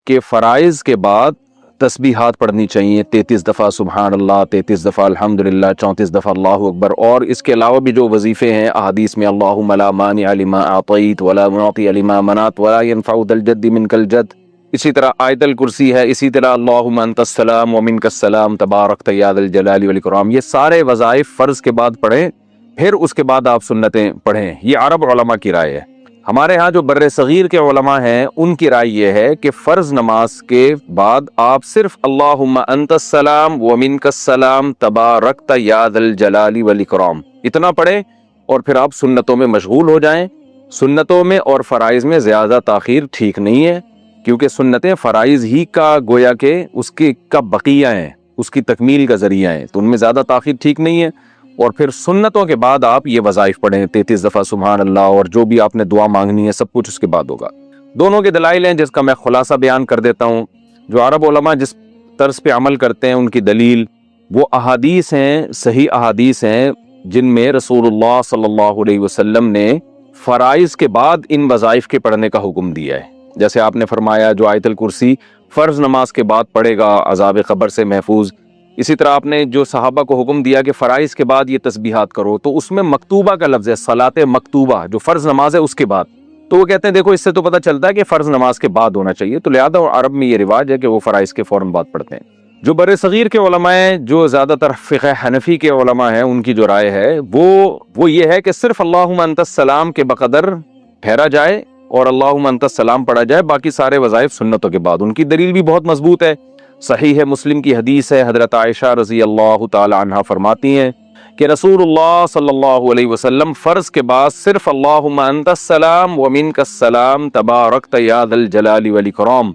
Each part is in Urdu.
کہ فرائض کے بعد تسبیحات پڑھنی چاہیے 33 دفعہ سبحان اللہ، 33 دفعہ الحمدللہ، 34 دفعہ اللہ اکبر، اور اس کے علاوہ بھی جو وظیفے ہیں احادیث میں اللہم لا مانع لما اعطیت ولا معطی لما منعت ولا ينفع ذا الجد منک الجد، اسی طرح آیت الکرسی ہے، اسی طرح اللہم انت السلام ومنک السلام تبارکت یا ذا الجلال والاکرام، یہ سارے وظائف فرض کے بعد پڑھیں، پھر اس کے بعد آپ سنتیں پڑھیں۔ یہ عرب علماء کی رائے ہے۔ ہمارے ہاں جو بر صغیر کے علماء ہیں ان کی رائے یہ ہے کہ فرض نماز کے بعد آپ صرف اللہم انت السلام ومنک السلام تبارکت یا ذا الجلال والاکرام اتنا پڑھیں، اور پھر آپ سنتوں میں مشغول ہو جائیں۔ سنتوں میں اور فرائض میں زیادہ تاخیر ٹھیک نہیں ہے، کیونکہ سنتیں فرائض ہی کا گویا کہ اس کی کا بقیہ ہیں، اس کی تکمیل کا ذریعہ ہیں، تو ان میں زیادہ تاخیر ٹھیک نہیں ہے۔ اور پھر سنتوں کے بعد آپ یہ وظائف پڑھیں 33 دفعہ سبحان اللہ، اور جو بھی آپ نے دعا مانگنی ہے سب کچھ اس کے بعد ہوگا۔ دونوں کے دلائل ہیں جس کا میں خلاصہ بیان کر دیتا ہوں۔ جو عرب علماء جس طرز پہ عمل کرتے ہیں ان کی دلیل وہ احادیث ہیں، صحیح احادیث ہیں، جن میں رسول اللہ صلی اللہ علیہ وسلم نے فرائض کے بعد ان وظائف کے پڑھنے کا حکم دیا ہے۔ جیسے آپ نے فرمایا جو آیت الکرسی فرض نماز کے بعد پڑھے گا عذاب قبر سے محفوظ، اسی طرح آپ نے جو صحابہ کو حکم دیا کہ فرائض کے بعد یہ تسبیحات کرو، تو اس میں مکتوبہ کا لفظ ہے، صلاۃ مکتوبہ جو فرض نماز ہے اس کے بعد، تو وہ کہتے ہیں دیکھو اس سے تو پتہ چلتا ہے کہ فرض نماز کے بعد ہونا چاہیے، تو لہذا عرب میں یہ رواج ہے کہ وہ فرائض کے فوراً بعد پڑھتے ہیں۔ جو بر صغیر کے علماء ہیں، جو زیادہ تر فقہ حنفی کے علماء ہیں، ان کی جو رائے ہے وہ یہ ہے کہ صرف اللہم انت السلام کے بقدر ٹھہرا جائے اور اللہم انت السلام پڑھا جائے، باقی سارے وظائف سنتوں کے بعد۔ ان کی دلیل بھی بہت مضبوط ہے، صحیح ہے، مسلم کی حدیث ہے، حضرت عائشہ رضی اللہ تعالی عنہا فرماتی ہیں کہ رسول اللہ صلی اللہ علیہ وسلم فرض کے بعد صرف اللہم انت السلام ومنک السلام تبارکت یا ذا الجلال والاکرام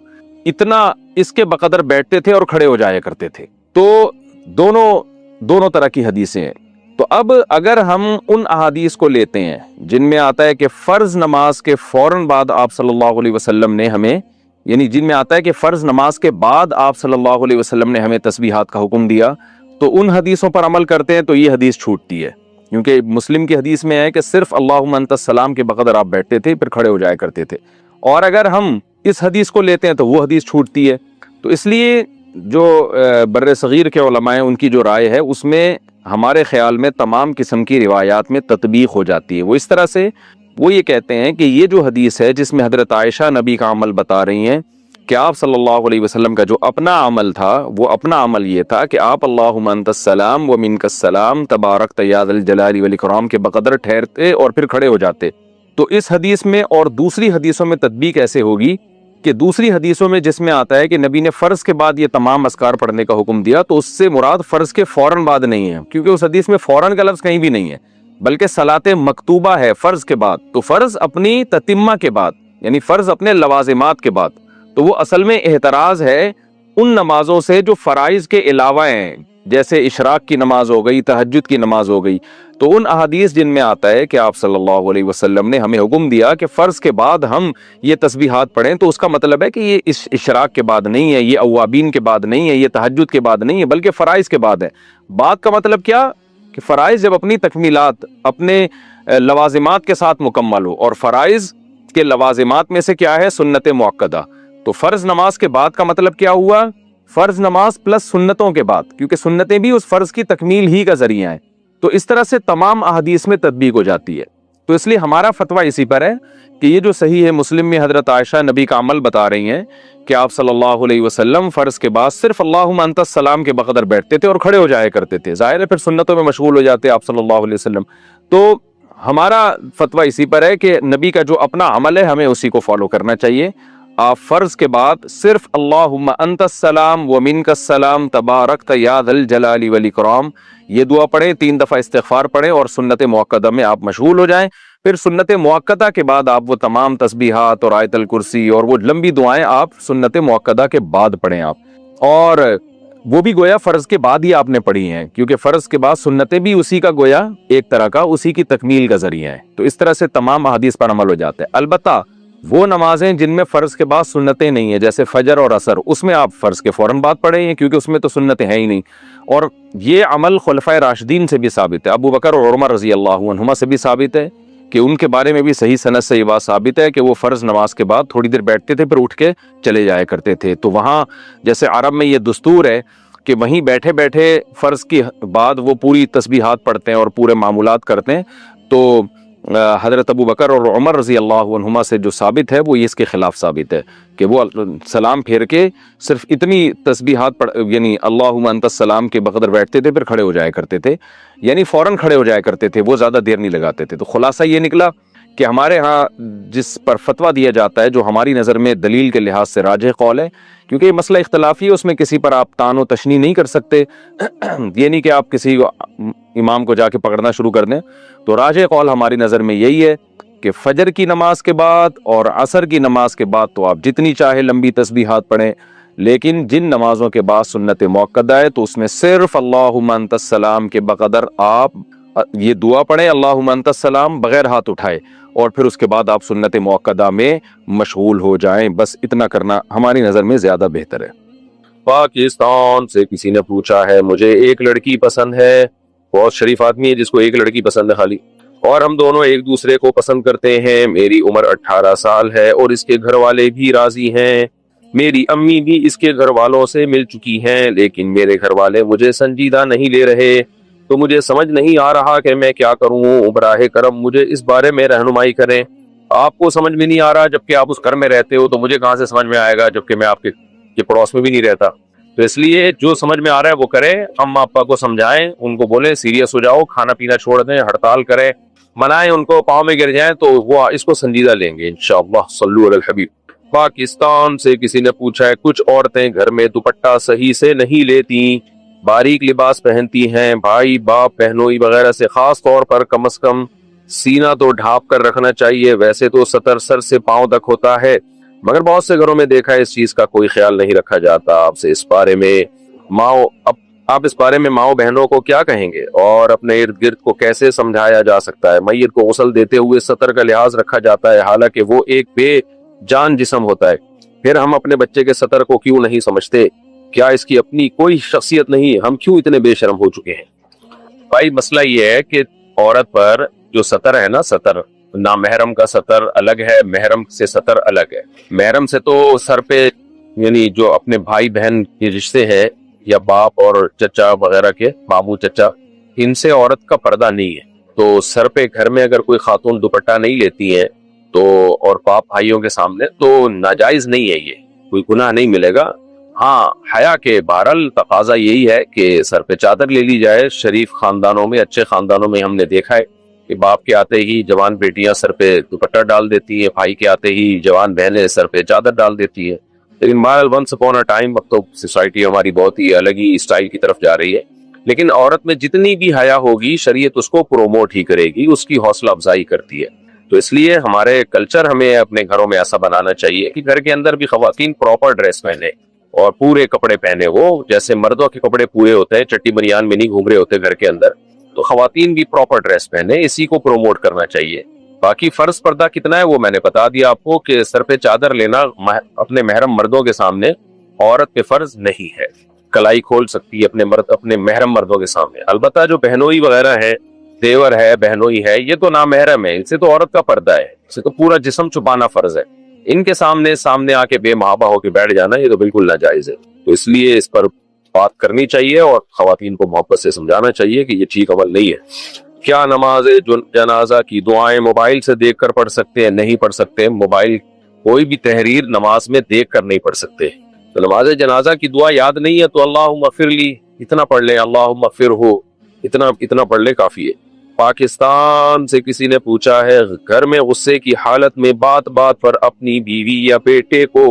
اتنا اس کے بقدر بیٹھتے تھے اور کھڑے ہو جایا کرتے تھے۔ تو دونوں طرح کی حدیثیں ہیں۔ تو اب اگر ہم ان احادیث کو لیتے ہیں جن میں آتا ہے کہ فرض نماز کے فوراً بعد آپ صلی اللہ علیہ وسلم نے ہمیں، یعنی جن میں آتا ہے کہ فرض نماز کے بعد آپ صلی اللہ علیہ وسلم نے ہمیں تسبیحات کا حکم دیا، تو ان حدیثوں پر عمل کرتے ہیں تو یہ حدیث چھوٹتی ہے، کیونکہ مسلم کی حدیث میں ہے کہ صرف اللہم انت السلام کے بقدر آپ بیٹھتے تھے پھر کھڑے ہو جایا کرتے تھے، اور اگر ہم اس حدیث کو لیتے ہیں تو وہ حدیث چھوٹتی ہے۔ تو اس لیے جو بر صغیر کے علماء ہیں ان کی جو رائے ہے اس میں ہمارے خیال میں تمام قسم کی روایات میں تطبیق ہو جاتی ہے۔ وہ اس طرح سے وہ یہ کہتے ہیں کہ یہ جو حدیث ہے جس میں حضرت عائشہ نبی کا عمل بتا رہی ہیں کہ آپ صلی اللہ علیہ وسلم کا جو اپنا عمل تھا، وہ اپنا عمل یہ تھا کہ آپ اللہم انت السلام ومنک السلام تبارکت یا ذا الجلال والاکرام کے بقدر ٹھہرتے اور پھر کھڑے ہو جاتے۔ تو اس حدیث میں اور دوسری حدیثوں میں تطبیق ایسے ہوگی کہ دوسری حدیثوں میں جس میں آتا ہے کہ نبی نے فرض کے بعد یہ تمام اذکار پڑھنے کا حکم دیا، تو اس سے مراد فرض کے فوراً بعد نہیں ہے، کیونکہ اس حدیث میں فوراً کا لفظ کہیں بھی نہیں ہے، بلکہ صلاۃ مکتوبہ ہے فرض کے بعد، تو فرض اپنی تتمہ کے بعد، یعنی فرض اپنے لوازمات کے بعد۔ تو وہ اصل میں اعتراض ہے ان نمازوں سے جو فرائض کے علاوہ ہیں، جیسے اشراق کی نماز ہو گئی، تہجد کی نماز ہو گئی۔ تو ان احادیث جن میں آتا ہے کہ آپ صلی اللہ علیہ وسلم نے ہمیں حکم دیا کہ فرض کے بعد ہم یہ تسبیحات پڑھیں، تو اس کا مطلب ہے کہ یہ اشراق کے بعد نہیں ہے، یہ اوابین کے بعد نہیں ہے، یہ تہجد کے بعد نہیں ہے، بلکہ فرائض کے بعد ہے۔ بعد کا مطلب کیا کہ فرائض جب اپنی تکمیلات، اپنے لوازمات کے ساتھ مکمل ہو، اور فرائض کے لوازمات میں سے کیا ہے؟ سنت مؤکدہ۔ تو فرض نماز کے بعد کا مطلب کیا ہوا؟ فرض نماز پلس سنتوں کے بعد، کیونکہ سنتیں بھی اس فرض کی تکمیل ہی کا ذریعہ ہیں۔ تو اس طرح سے تمام احادیث میں تطبیق ہو جاتی ہے۔ تو اس لیے ہمارا فتویٰ اسی پر ہے کہ یہ جو صحیح ہے، مسلم میں حضرت عائشہ نبی کا عمل بتا رہی ہیں کہ آپ صلی اللہ علیہ وسلم فرض کے بعد صرف اللہم انت السلام کے بقدر بیٹھتے تھے اور کھڑے ہو جایا کرتے تھے، ظاہر ہے پھر سنتوں میں مشغول ہو جاتے آپ صلی اللہ علیہ وسلم۔ تو ہمارا فتویٰ اسی پر ہے کہ نبی کا جو اپنا عمل ہے ہمیں اسی کو فالو کرنا چاہیے۔ آپ فرض کے بعد صرف اللہم انت السلام ومنک السلام تبارکت یا ذا الجلال والاکرام یہ دعا پڑھیں، 3 دفعہ استغفار پڑھیں، اور سنت مؤکدہ میں آپ مشغول ہو جائیں۔ پھر سنت مؤکدہ کے بعد آپ وہ تمام تسبیحات اور آیت الکرسی اور وہ لمبی دعائیں آپ سنت مؤکدہ کے بعد پڑھیں آپ، اور وہ بھی گویا فرض کے بعد ہی آپ نے پڑھی ہیں، کیونکہ فرض کے بعد سنتیں بھی اسی کا گویا ایک طرح کا اسی کی تکمیل کا ذریعہ ہے۔ تو اس طرح سے تمام احادیث پر عمل ہو جاتا ہے۔ البتہ وہ نمازیں جن میں فرض کے بعد سنتیں نہیں ہیں، جیسے فجر اور عصر، اس میں آپ فرض کے فوراً بعد پڑھیں ہیں، کیونکہ اس میں تو سنتیں ہیں ہی نہیں۔ اور یہ عمل خلفائے راشدین سے بھی ثابت ہے، ابو بکر اور عمر رضی اللہ عنہما سے بھی ثابت ہے، کہ ان کے بارے میں بھی صحیح سند سے یہ بات ثابت ہے کہ وہ فرض نماز کے بعد تھوڑی دیر بیٹھتے تھے پھر اٹھ کے چلے جایا کرتے تھے. تو وہاں جیسے عرب میں یہ دستور ہے کہ وہیں بیٹھے بیٹھے فرض کی بعد وہ پوری تسبیحات پڑھتے ہیں اور پورے معمولات کرتے ہیں. تو حضرت ابو بکر اور عمر رضی اللہ عنہما سے جو ثابت ہے وہ یہ اس کے خلاف ثابت ہے کہ وہ سلام پھیر کے صرف اتنی تسبیحات یعنی اللہم انت السلام کے بقدر بیٹھتے تھے پھر کھڑے ہو جایا کرتے تھے, یعنی فوراً کھڑے ہو جایا کرتے تھے, وہ زیادہ دیر نہیں لگاتے تھے. تو خلاصہ یہ نکلا کہ ہمارے ہاں جس پر فتویٰ دیا جاتا ہے جو ہماری نظر میں دلیل کے لحاظ سے راجح قول ہے, کیونکہ یہ مسئلہ اختلافی ہے, اس میں کسی پر آپ تان و تشنیع نہیں کر سکتے. یہ نہیں کہ آپ کسی امام کو جا کے پکڑنا شروع کر دیں. تو راجح قول ہماری نظر میں یہی ہے کہ فجر کی نماز کے بعد اور عصر کی نماز کے بعد تو آپ جتنی چاہے لمبی تسبیحات پڑھیں, لیکن جن نمازوں کے بعد سنت موقدہ ہے تو اس میں صرف اللہم انت السلام کے بقدر آپ یہ دعا پڑھیں اللہم انت السلام بغیر ہاتھ اٹھائے, اور پھر اس کے بعد آپ سنت موقدہ میں مشغول ہو جائیں. بس اتنا کرنا ہماری نظر میں زیادہ بہتر ہے. پاکستان سے کسی نے پوچھا ہے, مجھے ایک لڑکی پسند ہے, بہت شریف آدمی ہے جس کو ایک لڑکی پسند ہے خالی, اور ہم دونوں ایک دوسرے کو پسند کرتے ہیں. میری عمر 18 سال ہے اور اس کے گھر والے بھی راضی ہیں. میری امی بھی اس کے گھر والوں سے مل چکی ہیں, لیکن میرے گھر والے مجھے سنجیدہ نہیں لے رہے. تو مجھے سمجھ نہیں آ رہا کہ میں کیا کروں. براہ کرم مجھے اس بارے میں رہنمائی کریں. آپ کو سمجھ میں نہیں آ رہا جبکہ آپ اس گھر میں رہتے ہو, تو مجھے کہاں سے سمجھ میں آئے گا جبکہ میں آپ کے پڑوس میں بھی نہیں رہتا. تو اس لیے جو سمجھ میں آ رہا ہے وہ کریں. اما ابا کو سمجھائیں, ان کو بولیں سیریس ہو جاؤ, کھانا پینا چھوڑ دیں, ہڑتال کریں, منائیں ان کو, پاؤں میں گر جائیں تو وہ اس کو سنجیدہ لیں گے انشاءاللہ. صلو علی الحبیب. پاکستان سے کسی نے پوچھا ہے, کچھ عورتیں گھر میں دوپٹہ صحیح سے نہیں لیتی, باریک لباس پہنتی ہیں, بھائی باپ بہنوئی وغیرہ سے, خاص طور پر کم از کم سینہ تو ڈھانپ کر رکھنا چاہیے. ویسے تو سطر سر سے پاؤں تک ہوتا ہے, مگر بہت سے گھروں میں دیکھا ہے اس چیز کا کوئی خیال نہیں رکھا جاتا. آپ سے اس بارے میں آپ اس بارے میں ماؤں بہنوں کو کیا کہیں گے, اور اپنے ارد گرد کو کیسے سمجھایا جا سکتا ہے؟ میت کو غسل دیتے ہوئے سطر کا لحاظ رکھا جاتا ہے, حالانکہ وہ ایک بے جان جسم ہوتا ہے. پھر ہم اپنے بچے کے سطر کو کیوں نہیں سمجھتے؟ کیا اس کی اپنی کوئی شخصیت نہیں؟ ہم کیوں اتنے بے شرم ہو چکے ہیں؟ بھائی مسئلہ یہ ہے کہ عورت پر جو سطر ہے نا, سطر نامحرم کا سطر الگ ہے, محرم سے سطر الگ ہے. محرم سے تو سر پہ یعنی جو اپنے بھائی بہن کے رشتے ہیں یا باپ اور چچا وغیرہ کے, ماموں چچا, ان سے عورت کا پردہ نہیں ہے. تو سر پہ گھر میں اگر کوئی خاتون دوپٹہ نہیں لیتی ہے تو, اور باپ بھائیوں کے سامنے, تو ناجائز نہیں ہے, یہ کوئی گناہ نہیں ملے گا. ہاں حیا کے بہرحال تقاضا یہی ہے کہ سر پہ چادر لے لی جائے. شریف خاندانوں میں, اچھے خاندانوں میں ہم نے دیکھا ہے کہ باپ کے آتے ہی جوان بیٹیاں سر پہ دوپٹہ ڈال دیتی ہیں, بھائی کے آتے ہی جوان بہنیں سر پہ چادر ڈال دیتی ہیں. لیکن بہرحال ونس اپون اے ٹائم, اب تو سوسائٹی ہماری بہت ہی الگ ہی اسٹائل کی طرف جا رہی ہے. لیکن عورت میں جتنی بھی حیا ہوگی شریعت اس کو پروموٹ ہی کرے گی, اس کی حوصلہ افزائی کرتی ہے. تو اس لیے ہمارے کلچر ہمیں اپنے گھروں میں ایسا بنانا چاہیے کہ گھر کے اندر بھی خواتین پراپر ڈریس پہنے اور پورے کپڑے پہنے. وہ جیسے مردوں کے کپڑے پورے ہوتے ہیں, چٹی بنیان میں نہیں گھوم رہے ہوتے گھر کے اندر, تو خواتین بھی پراپر ڈریس پہنے. اسی کو پروموٹ کرنا چاہیے. باقی فرض پردہ کتنا ہے وہ میں نے بتا دیا آپ کو کہ سر پہ چادر لینا اپنے محرم مردوں کے سامنے عورت پہ فرض نہیں ہے. کلائی کھول سکتی ہے اپنے محرم مردوں کے سامنے. البتہ جو بہنوئی وغیرہ ہے, دیور ہے, بہنوئی ہے, یہ تو نامحرم ہے, اسے تو عورت کا پردہ ہے, اسے تو پورا جسم چھپانا فرض ہے. ان کے سامنے آ کے بے محابہ ہو کے بیٹھ جانا یہ تو بالکل ناجائز ہے. تو اس لیے اس پر بات کرنی چاہیے اور خواتین کو محبت سے سمجھانا چاہیے کہ یہ ٹھیک عمل نہیں ہے. کیا نماز جنازہ کی دعائیں موبائل سے دیکھ کر پڑھ سکتے ہیں؟ نہیں پڑھ سکتے. موبائل کوئی بھی تحریر نماز میں دیکھ کر نہیں پڑھ سکتے. تو نماز جنازہ کی دعا یاد نہیں ہے تو اللہم اغفر لی اتنا پڑھ لیں, اللہم اغفر ہو اتنا پڑھ لیں, کافی ہے. پاکستان سے کسی نے پوچھا ہے, گھر میں غصے کی حالت میں بات بات پر اپنی بیوی یا بیٹے کو